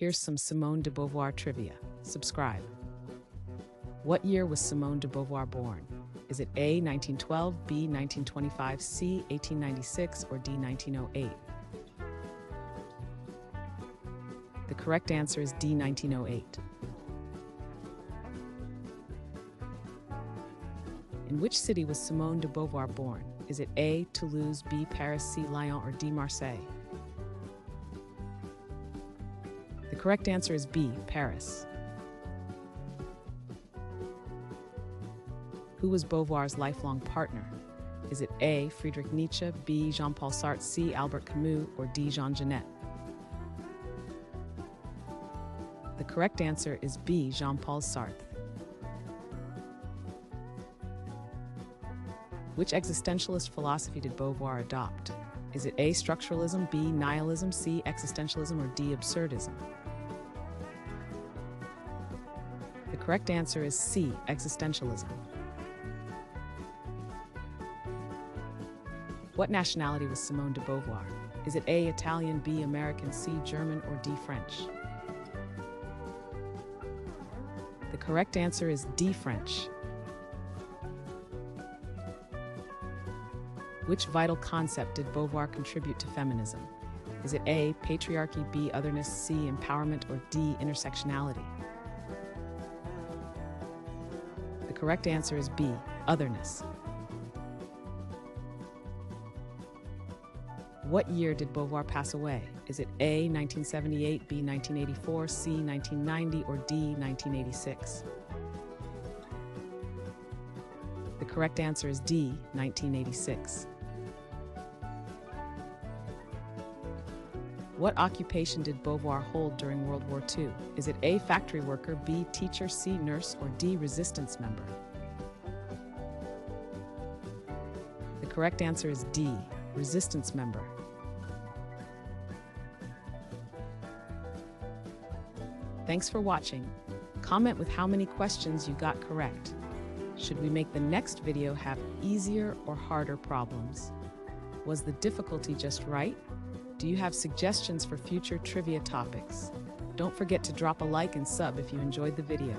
Here's some Simone de Beauvoir trivia. Subscribe. What year was Simone de Beauvoir born? Is it A, 1912, B, 1925, C, 1896, or D, 1908? The correct answer is D, 1908. In which city was Simone de Beauvoir born? Is it A, Toulouse, B, Paris, C, Lyon, or D, Marseille? The correct answer is B, Paris. Who was Beauvoir's lifelong partner? Is it A, Friedrich Nietzsche, B, Jean-Paul Sartre, C, Albert Camus, or D, Jean Genet? The correct answer is B, Jean-Paul Sartre. Which existentialist philosophy did Beauvoir adopt? Is it A, structuralism, B, nihilism, C, existentialism, or D, absurdism? The correct answer is C, existentialism. What nationality was Simone de Beauvoir? Is it A, Italian, B, American, C, German, or D, French? The correct answer is D, French. Which vital concept did Beauvoir contribute to feminism? Is it A, patriarchy, B, otherness, C, empowerment, or D, intersectionality? The correct answer is B, otherness. What year did Beauvoir pass away? Is it A, 1978, B, 1984, C, 1990, or D, 1986? The correct answer is D, 1986. What occupation did Beauvoir hold during World War II? Is it A, factory worker, B, teacher, C, nurse, or D, resistance member? The correct answer is D, resistance member. Thanks for watching. Comment with how many questions you got correct. Should we make the next video have easier or harder problems? Was the difficulty just right? Do you have suggestions for future trivia topics? Don't forget to drop a like and sub if you enjoyed the video.